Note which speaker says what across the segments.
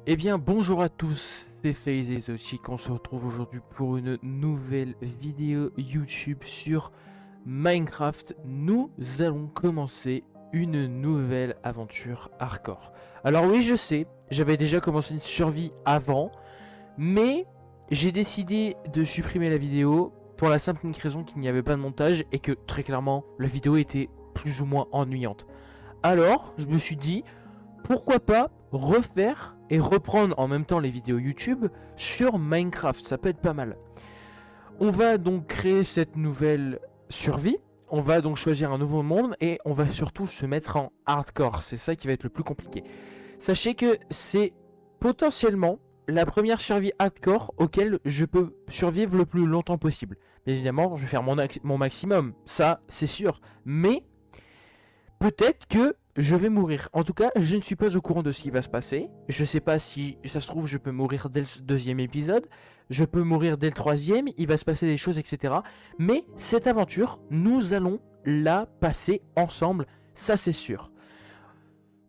Speaker 1: Eh bien, bonjour à tous, c'est FaZe et Zochic. On se retrouve aujourd'hui pour une nouvelle vidéo YouTube sur Minecraft. Nous allons commencer une nouvelle aventure hardcore. Alors oui, je sais, j'avais déjà commencé une survie avant, mais j'ai décidé de supprimer la vidéo pour la simple et unique raison qu'il n'y avait pas de montage et que très clairement la vidéo était plus ou moins ennuyante. Alors, je me suis dit, pourquoi pas refaire et reprendre en même temps les vidéos YouTube sur Minecraft, ça peut être pas mal. On va donc créer cette nouvelle survie, on va donc choisir un nouveau monde et on va surtout se mettre en hardcore, c'est ça qui va être le plus compliqué. Sachez que c'est potentiellement la première survie hardcore auquel je peux survivre le plus longtemps possible. Bien évidemment, je vais faire mon maximum, ça c'est sûr, mais peut-être que je vais mourir. En tout cas, je ne suis pas au courant de ce qui va se passer. Je sais pas si ça se trouve, je peux mourir dès le deuxième épisode. Je peux mourir dès le troisième. Il va se passer des choses, etc. Mais cette aventure, nous allons la passer ensemble. Ça, c'est sûr.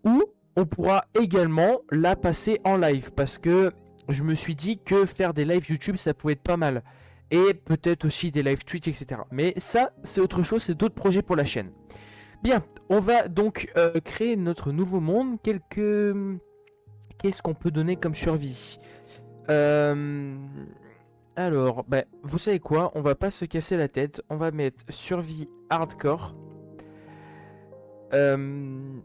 Speaker 1: Ou on pourra également la passer en live. Parce que je me suis dit que faire des lives YouTube, ça pouvait être pas mal. Et peut-être aussi des lives Twitch, etc. Mais ça, c'est autre chose. C'est d'autres projets pour la chaîne. Bien, on va donc créer notre nouveau monde. Qu'est-ce qu'on peut donner comme survie? Euh, Alors, bah, vous savez quoi? On va pas se casser la tête. On va mettre survie hardcore.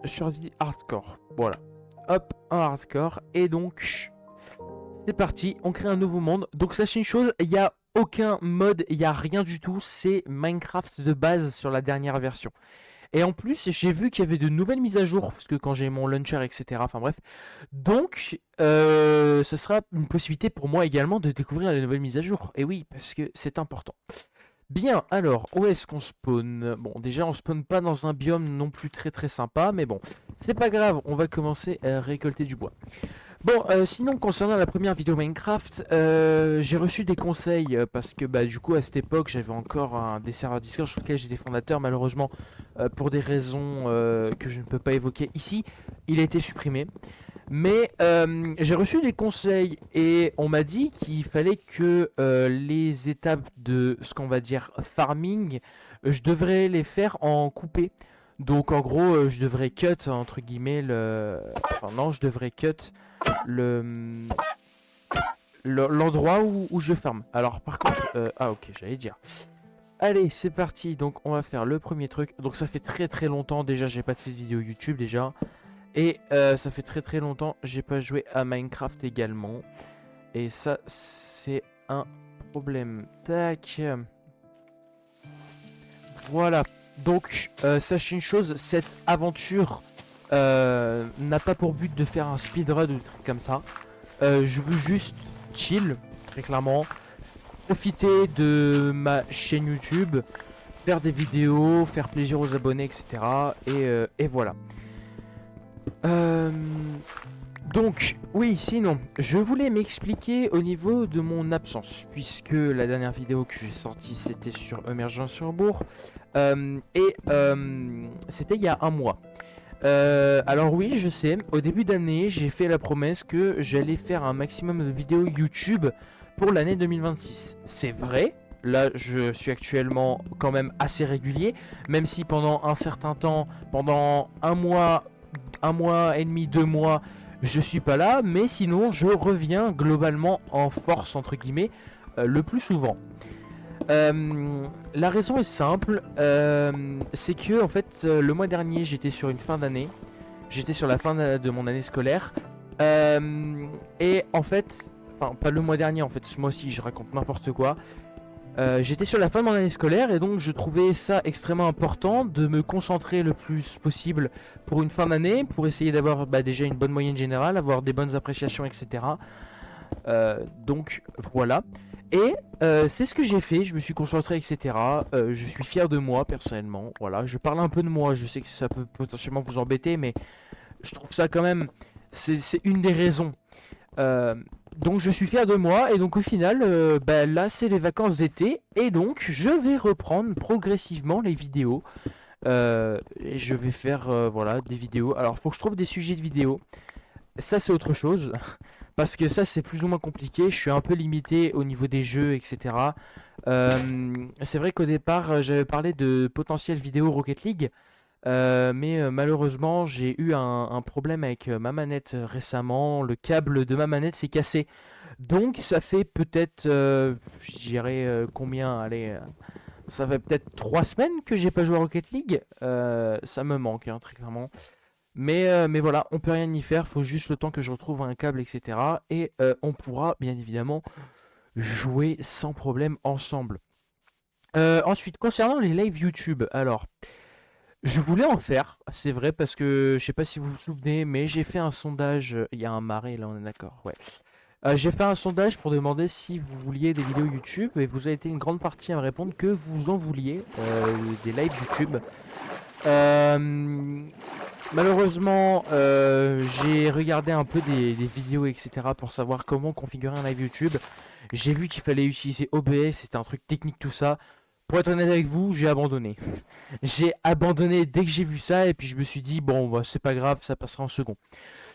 Speaker 1: Survie hardcore. Voilà. Hop, un hardcore. Et donc, c'est parti. On crée un nouveau monde. Donc, sachez une chose, il n'y a aucun mode, il n'y a rien du tout. C'est Minecraft de base sur la dernière version. Et en plus, j'ai vu qu'il y avait de nouvelles mises à jour, parce que quand j'ai mon launcher, etc. Enfin bref. Donc, ce sera une possibilité pour moi également de découvrir les nouvelles mises à jour. Et oui, parce que c'est important. Bien, alors, où est-ce qu'on spawn? Bon, déjà, on spawn pas dans un biome non plus très très sympa, mais bon, c'est pas grave, on va commencer à récolter du bois. Bon, sinon concernant la première vidéo Minecraft, j'ai reçu des conseils parce que bah, du coup à cette époque j'avais encore des serveurs Discord sur lesquels j'étais fondateur. Malheureusement, pour des raisons que je ne peux pas évoquer ici, il a été supprimé. Mais j'ai reçu des conseils et on m'a dit qu'il fallait que les étapes de ce qu'on va dire farming, je devrais les faire en coupé. Donc en gros, je devrais cut entre guillemets le... Enfin non, je devrais cut le l'endroit où je farm. Alors par contre, ah ok, j'allais dire. Allez, c'est parti. Donc on va faire le premier truc. Donc ça fait très très longtemps déjà, j'ai pas fait de vidéo YouTube déjà. Et ça fait très très longtemps, j'ai pas joué à Minecraft également. Et ça, c'est un problème. Tac. Voilà. Donc, sachez une chose, cette aventure n'a pas pour but de faire un speedrun ou des trucs comme ça. Je veux juste chill, très clairement. Profiter de ma chaîne YouTube, faire des vidéos, faire plaisir aux abonnés, etc. Et voilà. Euh, donc, oui, sinon, je voulais m'expliquer au niveau de mon absence, puisque la dernière vidéo que j'ai sortie, c'était sur Emergence sur Bourg, c'était il y a un mois. Alors oui, je sais, au début d'année, j'ai fait la promesse que j'allais faire un maximum de vidéos YouTube pour l'année 2026. C'est vrai, là je suis actuellement quand même assez régulier, même si pendant un certain temps, pendant un mois et demi, 2 mois, je suis pas là, mais sinon je reviens globalement en force entre guillemets le plus souvent. La raison est simple, c'est que en fait le mois dernier j'étais sur une fin d'année, j'étais sur la fin de mon année scolaire, et en fait, enfin pas le mois dernier en fait, ce mois-ci je raconte n'importe quoi. J'étais sur la fin de mon année scolaire et donc je trouvais ça extrêmement important de me concentrer le plus possible pour une fin d'année, pour essayer d'avoir déjà une bonne moyenne générale, avoir des bonnes appréciations, etc. Donc voilà. Et c'est ce que j'ai fait, je me suis concentré, etc. Je suis fier de moi personnellement. Voilà, je parle un peu de moi, je sais que ça peut potentiellement vous embêter, mais je trouve ça quand même, c'est une des raisons. Euh, donc je suis fier de moi et donc au final là c'est les vacances d'été et donc je vais reprendre progressivement les vidéos et je vais faire voilà des vidéos. Alors faut que je trouve des sujets de vidéos. ça c'est autre chose. Parce que ça c'est plus ou moins compliqué. Je suis un peu limité au niveau des jeux, etc. C'est vrai qu'au départ, j'avais parlé de potentiel vidéo Rocket League. Mais malheureusement, j'ai eu un problème avec ma manette récemment. Le câble de ma manette s'est cassé. Donc ça fait peut-être, je dirais combien, allez, ça fait peut-être 3 semaines que j'ai pas joué à Rocket League. Ça me manque, hein, très clairement. Mais voilà, on peut rien y faire, faut juste le temps que je retrouve un câble, etc. Et on pourra bien évidemment jouer sans problème ensemble. Ensuite, concernant les lives YouTube, alors, je voulais en faire, c'est vrai, parce que je sais pas si vous vous souvenez, mais j'ai fait un sondage. Il y a un marais là, on est d'accord, ouais. J'ai fait un sondage pour demander si vous vouliez des vidéos YouTube et vous avez été une grande partie à me répondre que vous en vouliez des lives YouTube. Euh, Malheureusement, j'ai regardé un peu des vidéos, etc. pour savoir comment configurer un live YouTube. J'ai vu qu'il fallait utiliser OBS, c'était un truc technique tout ça. Pour être honnête avec vous, j'ai abandonné. J'ai abandonné dès que j'ai vu ça et puis je me suis dit bon bah, c'est pas grave, ça passera en second.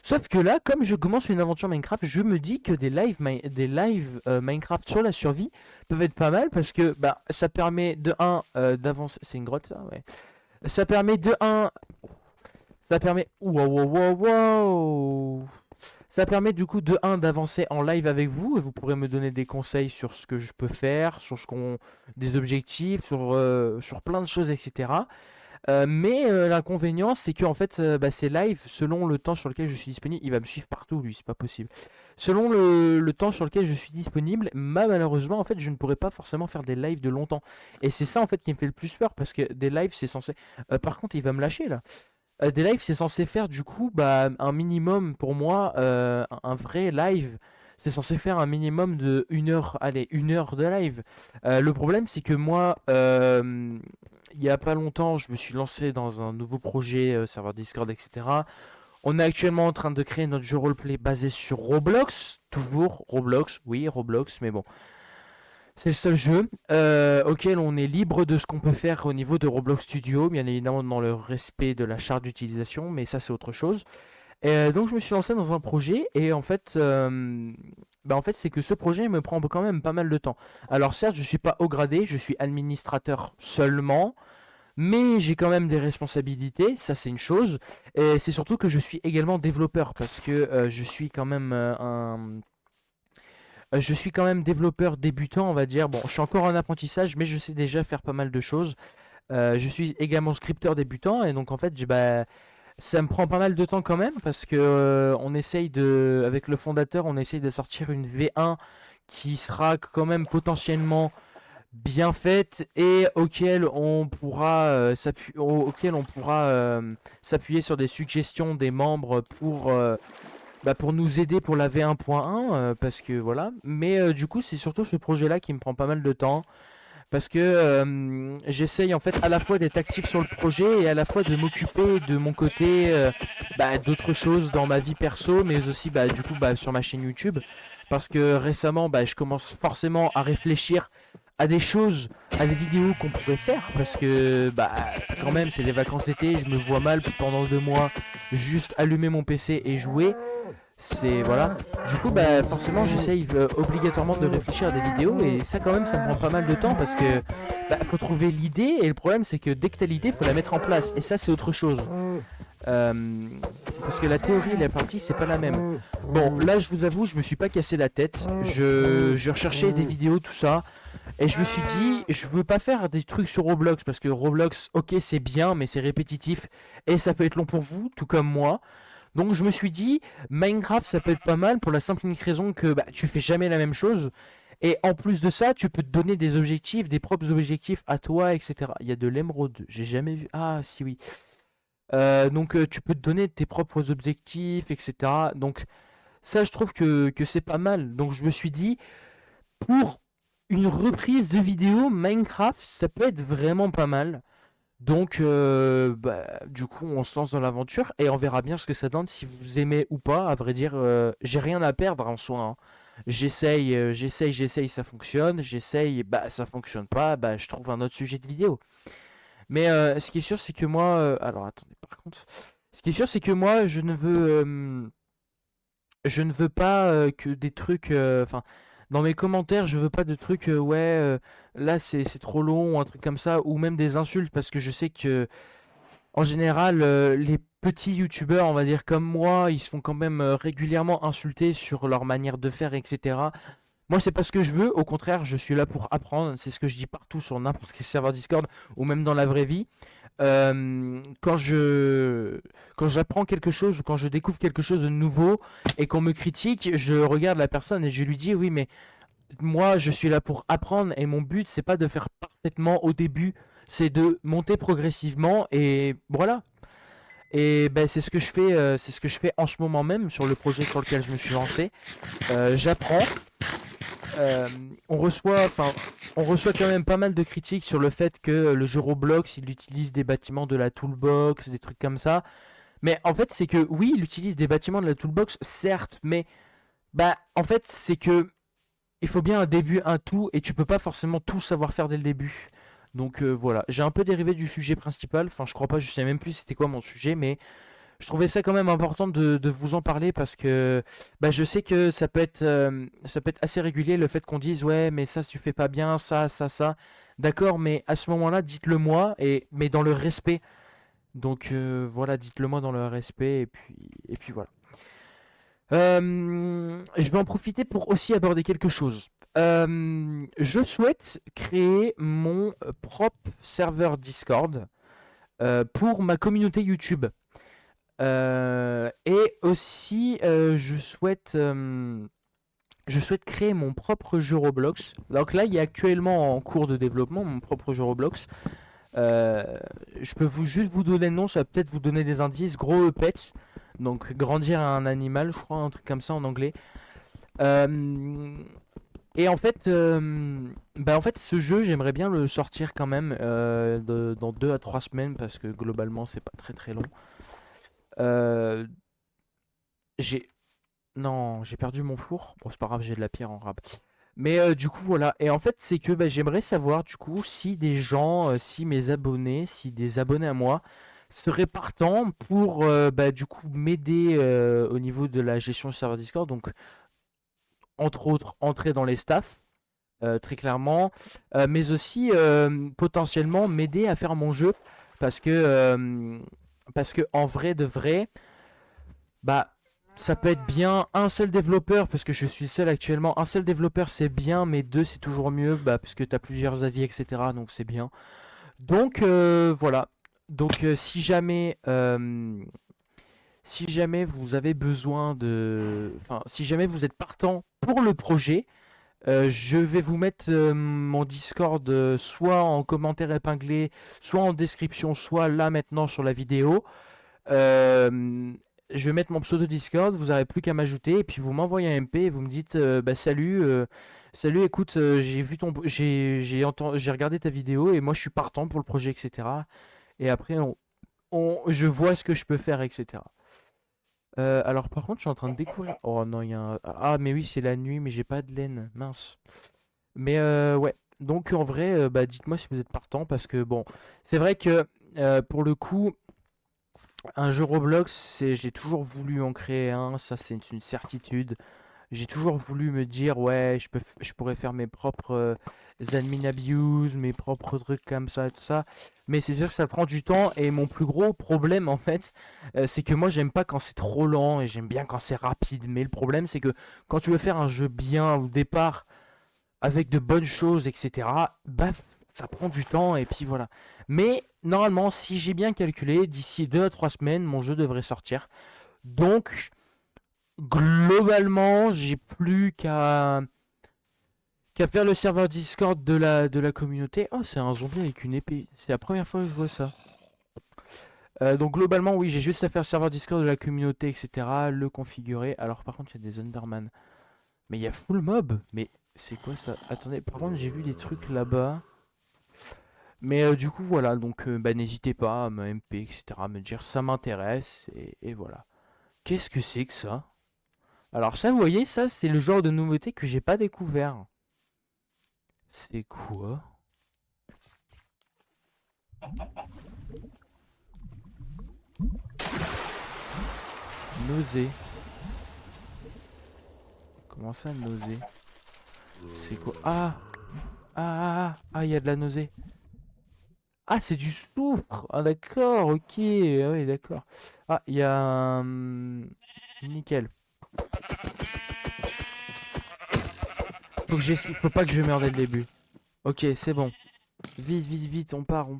Speaker 1: Sauf que là, comme je commence une aventure Minecraft, je me dis que des lives Minecraft sur la survie peuvent être pas mal parce que bah ça permet de un d'avancer. C'est une grotte ça, ouais. Ça permet de un, ça permet. Wow, wow, wow, wow. Ça permet du coup de un d'avancer en live avec vous et vous pourrez me donner des conseils sur ce que je peux faire, sur ce qu'on, des objectifs, sur plein de choses, etc. Mais l'inconvénient, c'est que en fait, bah, c'est live selon le temps sur lequel je suis disponible. Il va me suivre partout, lui, c'est pas possible. Selon le temps sur lequel je suis disponible, malheureusement, en fait, je ne pourrais pas forcément faire des lives de longtemps. Et c'est ça, en fait, qui me fait le plus peur parce que des lives, c'est censé. Par contre, il va me lâcher là. Des lives, c'est censé faire du coup bah, un minimum pour moi, un vrai live. C'est censé faire un minimum de 1 heure, allez, 1 heure de live. Le problème, c'est que moi, il y a pas longtemps, je me suis lancé dans un nouveau projet, serveur Discord, etc. On est actuellement en train de créer notre jeu roleplay basé sur Roblox. Toujours Roblox, oui, Roblox, mais bon. C'est le seul jeu auquel on est libre de ce qu'on peut faire au niveau de Roblox Studio, bien évidemment dans le respect de la charte d'utilisation, mais ça c'est autre chose. Donc je me suis lancé dans un projet et en fait c'est que ce projet me prend quand même pas mal de temps. Alors certes je suis pas haut gradé, je suis administrateur seulement, mais j'ai quand même des responsabilités, ça c'est une chose. Et c'est surtout que je suis également développeur parce que je suis quand même développeur débutant, on va dire. Bon, je suis encore en apprentissage, mais je sais déjà faire pas mal de choses. Je suis également scripteur débutant, et donc en fait, ça me prend pas mal de temps quand même, parce que avec le fondateur, on essaye de sortir une V1 qui sera quand même potentiellement bien faite et auquel on pourra s'appuyer sur des suggestions des membres pour nous aider pour la V1.1, parce que voilà. Mais du coup, c'est surtout ce projet-là qui me prend pas mal de temps. Parce que j'essaye en fait à la fois d'être actif sur le projet et à la fois de m'occuper de mon côté d'autres choses dans ma vie perso, mais aussi du coup sur ma chaîne YouTube. Parce que récemment, je commence forcément à réfléchir à des choses, à des vidéos qu'on pourrait faire. Parce que quand même, c'est les vacances d'été, je me vois mal pendant 2 mois juste allumer mon PC et jouer. C'est voilà. Du coup, forcément, j'essaye obligatoirement de réfléchir à des vidéos et ça, quand même, ça me prend pas mal de temps parce que faut trouver l'idée et le problème, c'est que dès que t'as l'idée, faut la mettre en place et ça, c'est autre chose. Euh, Parce que la théorie et la pratique, c'est pas la même. Bon, là, je vous avoue, je me suis pas cassé la tête. Je recherchais des vidéos, tout ça, et je me suis dit, je veux pas faire des trucs sur Roblox parce que Roblox, ok, c'est bien, mais c'est répétitif et ça peut être long pour vous, tout comme moi. Donc je me suis dit, Minecraft ça peut être pas mal pour la simple et unique raison que tu fais jamais la même chose. Et en plus de ça, tu peux te donner des objectifs, des propres objectifs à toi, etc. Il y a de l'émeraude, j'ai jamais vu. Ah si oui. Donc tu peux te donner tes propres objectifs, etc. Donc ça je trouve que c'est pas mal. Donc je me suis dit, pour une reprise de vidéo, Minecraft, ça peut être vraiment pas mal. Donc, du coup, on se lance dans l'aventure et on verra bien ce que ça donne, si vous aimez ou pas. À vrai dire, j'ai rien à perdre en soi, hein. J'essaye, ça fonctionne. J'essaye, ça fonctionne pas, je trouve un autre sujet de vidéo. Mais ce qui est sûr, c'est que moi, alors attendez, par contre, ce qui est sûr, c'est que moi, je ne veux, je ne veux pas que des trucs. Enfin, dans mes commentaires, je veux pas de trucs. Ouais, là c'est trop long ou un truc comme ça, ou même des insultes parce que je sais que en général, les petits youtubeurs, on va dire comme moi, ils se font quand même régulièrement insulter sur leur manière de faire, etc. Moi, c'est pas ce que je veux. Au contraire, je suis là pour apprendre. C'est ce que je dis partout sur n'importe quel serveur Discord ou même dans la vraie vie. Quand quand j'apprends quelque chose ou quand je découvre quelque chose de nouveau et qu'on me critique, je regarde la personne et je lui dis oui, mais moi, je suis là pour apprendre et mon but, c'est pas de faire parfaitement au début, c'est de monter progressivement et voilà. Et ben, c'est ce que je fais en ce moment même sur le projet sur lequel je me suis lancé. J'apprends. Euh, on reçoit quand même pas mal de critiques sur le fait que le jeu Roblox, il utilise des bâtiments de la toolbox, des trucs comme ça. Mais en fait, c'est que oui, il utilise des bâtiments de la toolbox, certes, mais bah en fait, c'est que il faut bien un début, un tout, et tu peux pas forcément tout savoir faire dès le début. Donc voilà, j'ai un peu dérivé du sujet principal. Enfin, je crois pas, je sais même plus c'était quoi mon sujet, mais je trouvais ça quand même important de vous en parler parce que bah, je sais que ça peut être assez régulier le fait qu'on dise ouais mais ça tu fais pas bien, ça. D'accord, mais à ce moment-là, dites-le moi, mais dans le respect. Donc voilà, dites-le moi dans le respect et puis voilà. Je vais en profiter pour aussi aborder quelque chose. Je souhaite créer mon propre serveur Discord pour ma communauté YouTube. Et aussi, je souhaite créer mon propre jeu Roblox. Donc là, il est actuellement en cours de développement, mon propre jeu Roblox. Euh, je peux juste vous donner le nom, ça va peut-être vous donner des indices. Gros pet, donc grandir un animal, je crois, un truc comme ça en anglais. Euh, et en fait, ce jeu, j'aimerais bien le sortir quand même dans 2 à 3 semaines parce que globalement, c'est pas très très long. Euh, j'ai Non, j'ai perdu mon four. Bon, c'est pas grave, j'ai de la pierre en rab. Mais du coup, voilà. Et en fait, c'est que bah, j'aimerais savoir, du coup, si des gens, si mes abonnés, si des abonnés à moi seraient partants pour, bah, du coup, m'aider au niveau de la gestion du serveur Discord. Donc, entre autres, entrer dans les staffs, très clairement. Mais aussi, potentiellement, m'aider à faire mon jeu. Parce que, euh, parce que en vrai de vrai, bah, ça peut être bien un seul développeur, parce que je suis seul actuellement. Un seul développeur, c'est bien, mais deux, c'est toujours mieux, bah, parce que tu as plusieurs avis, etc. Donc c'est bien. Donc voilà. Donc si jamais vous avez besoin de... Enfin, si jamais vous êtes partant pour le projet, je vais vous mettre mon Discord soit en commentaire épinglé, soit en description, soit là maintenant sur la vidéo. Euh, je vais mettre mon pseudo Discord, vous n'aurez plus qu'à m'ajouter et puis vous m'envoyez un MP et vous me dites bah, salut, salut, écoute, j'ai vu j'ai regardé ta vidéo et moi je suis partant pour le projet, etc. Et après je vois ce que je peux faire, etc. Alors par contre, je suis en train de découvrir. Oh non, il y a un... Ah mais oui, c'est la nuit, mais j'ai pas de laine, mince. Mais ouais. Donc en vrai, bah, dites-moi si vous êtes partant parce que bon, c'est vrai que pour le coup. Un jeu Roblox, j'ai toujours voulu en créer un, ça c'est une certitude. J'ai toujours voulu me dire, ouais, je pourrais faire mes propres admin abuse, mes propres trucs comme ça, tout ça. Mais c'est sûr que ça prend du temps et mon plus gros problème en fait, c'est que moi j'aime pas quand c'est trop lent et j'aime bien quand c'est rapide. Mais le problème c'est que quand tu veux faire un jeu bien au départ, avec de bonnes choses, etc., bah, ça prend du temps et puis voilà. Mais normalement, si j'ai bien calculé, d'ici 2 à 3 semaines, mon jeu devrait sortir. Donc, globalement, j'ai plus qu'à faire le serveur Discord de la communauté. Oh, c'est un zombie avec une épée. C'est la première fois que je vois ça. Donc globalement, oui, j'ai juste à faire le serveur Discord de la communauté, etc. Le configurer. Alors par contre, il y a des Underman. Mais il y a full mob. Mais c'est quoi ça? Attendez, par contre, j'ai vu des trucs là-bas. Mais du coup, voilà, donc bah, n'hésitez pas à me MP, etc., à me dire ça m'intéresse, et voilà. Qu'est-ce que c'est que ça? Alors ça, vous voyez, ça, c'est le genre de nouveauté que j'ai pas découvert. C'est quoi? Nausée. Comment ça, nausée? C'est quoi? Ah, il y a de la nausée. Ah, c'est du soufre. Ah, d'accord, ok. Ah oui, d'accord. Ah, il y a un... Nickel. Faut pas que je meure dès le début. Ok, c'est bon. Vite, vite, vite, on part. Me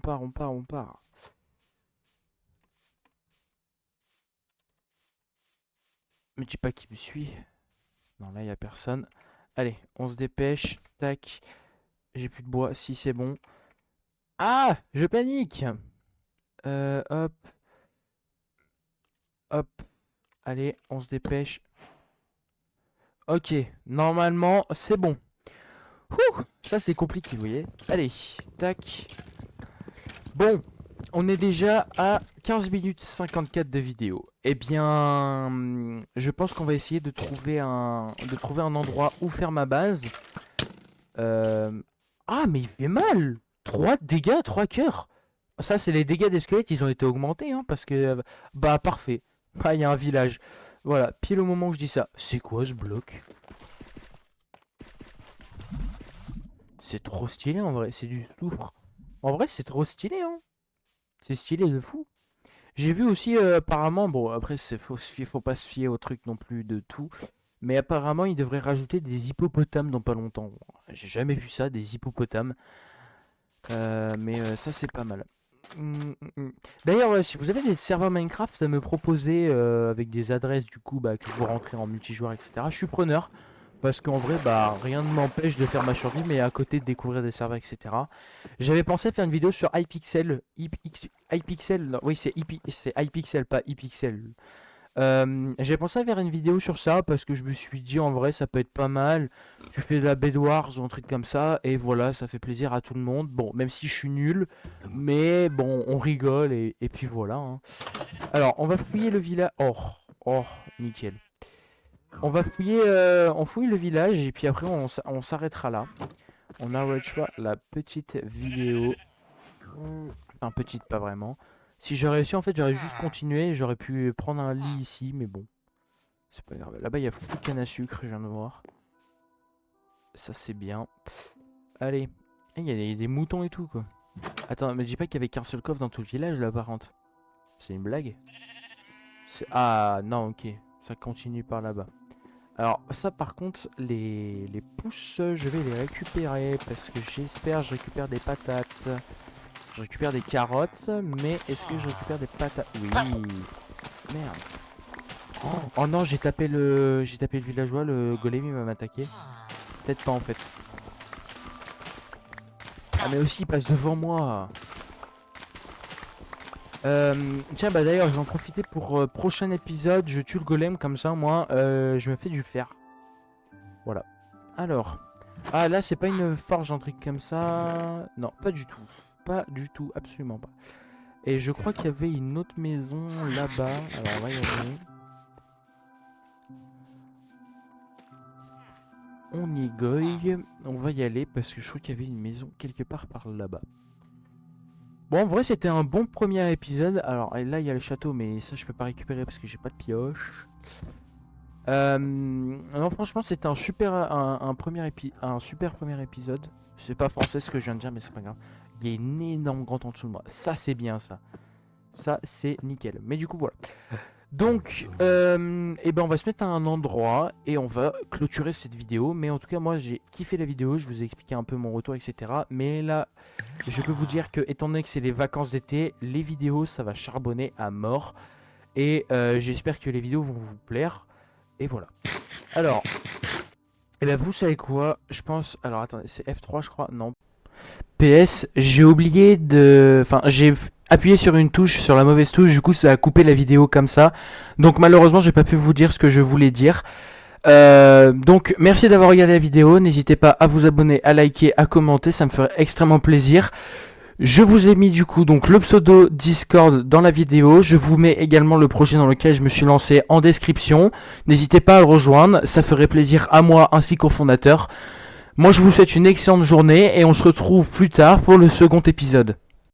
Speaker 1: dis pas qui me suit. Non, là, il y a personne. Allez, on se dépêche. Tac. J'ai plus de bois. Si, c'est bon. Ah, je panique. Hop, hop. Allez, on se dépêche. Ok, normalement, c'est bon. Ouh, ça, c'est compliqué, vous voyez. Allez, tac. Bon, on est déjà à 15 minutes 54 de vidéo. Eh bien, je pense qu'on va essayer de trouver un endroit où faire ma base. Ah, mais il fait mal! 3 dégâts, 3 cœurs. Ça, c'est les dégâts des squelettes, ils ont été augmentés, hein, parce que... Bah, parfait. Ah, il y a un village. Voilà, pile au moment où je dis ça. C'est quoi ce bloc? C'est trop stylé, en vrai, c'est du soufre. En vrai, c'est trop stylé, hein. C'est stylé de fou. J'ai vu aussi, apparemment, bon, après, faut pas se fier au truc non plus de tout. Mais apparemment, ils devraient rajouter des hippopotames dans pas longtemps. J'ai jamais vu ça, des hippopotames. Mais ça, c'est pas mal. D'ailleurs, si vous avez des serveurs Minecraft à me proposer avec des adresses du coup que vous rentrez en multijoueur, etc., je suis preneur. Parce qu'en vrai, rien ne m'empêche de faire ma survie, mais à côté de découvrir des serveurs, etc. J'avais pensé à faire une vidéo sur iPixel. iPixel, non, oui, c'est iPixel, pas iPixel. J'avais pensé à faire une vidéo sur ça parce que je me suis dit en vrai ça peut être pas mal. Tu fais de la Bed Wars ou un truc comme ça et voilà, ça fait plaisir à tout le monde. Bon, même si je suis nul, mais bon, on rigole et puis voilà, hein. Alors, on va fouiller le village. Oh, nickel. On fouille le village et puis après on s'arrêtera là. On arrêtera la petite vidéo. Enfin, petite, pas vraiment. Si j'aurais réussi, en fait, j'aurais juste continué. J'aurais pu prendre un lit ici, mais bon. C'est pas grave. Là-bas, il y a fou canne à sucre, je viens de voir. Ça, c'est bien. Allez. Il y a des moutons et tout, quoi. Attends, me dis pas qu'il y avait qu'un seul coffre dans tout le village, là, par contre. C'est une blague? Ah, non, ok. Ça continue par là-bas. Alors, ça, par contre, les pousses, je vais les récupérer. Parce que j'espère je récupère des patates. Je récupère des carottes, mais est-ce que je récupère des patates? Oui. Merde. Oh non, j'ai tapé le villageois, le golem il va m'attaquer. Peut-être pas en fait. Ah mais aussi il passe devant moi. Tiens d'ailleurs je vais en profiter pour prochain épisode, je tue le golem comme ça moi je me fais du fer. Voilà. Alors. Ah là c'est pas une forge un truc comme ça. Non pas du tout. Pas du tout, absolument pas. Et je crois qu'il y avait une autre maison là-bas. Alors on va y aller. On y goille. On va y aller parce que je crois qu'il y avait une maison quelque part par là-bas. Bon, en vrai, c'était un bon premier épisode. Alors là, il y a le château, mais ça, je peux pas récupérer parce que j'ai pas de pioche. Non, franchement, c'était un super premier épisode. C'est pas français ce que je viens de dire, mais c'est pas grave. Il y a une énorme grande en dessous de moi. Ça, c'est bien, ça. Ça, c'est nickel. Mais du coup, voilà. Donc, eh ben on va se mettre à un endroit et on va clôturer cette vidéo. Mais en tout cas, moi, j'ai kiffé la vidéo. Je vous ai expliqué un peu mon retour, etc. Mais là, je peux vous dire que, étant donné que c'est les vacances d'été, les vidéos, ça va charbonner à mort. Et j'espère que les vidéos vont vous plaire. Et voilà. Alors, eh ben vous savez quoi? Je pense... Alors, attendez, c'est F3, je crois. Non. PS, j'ai oublié de... Enfin, j'ai appuyé sur une touche, sur la mauvaise touche, du coup ça a coupé la vidéo comme ça. Donc malheureusement, j'ai pas pu vous dire ce que je voulais dire. Donc merci d'avoir regardé la vidéo, n'hésitez pas à vous abonner, à liker, à commenter, ça me ferait extrêmement plaisir. Je vous ai mis du coup donc le pseudo Discord dans la vidéo, je vous mets également le projet dans lequel je me suis lancé en description. N'hésitez pas à le rejoindre, ça ferait plaisir à moi ainsi qu'au fondateur. Moi je vous souhaite une excellente journée et on se retrouve plus tard pour le second épisode.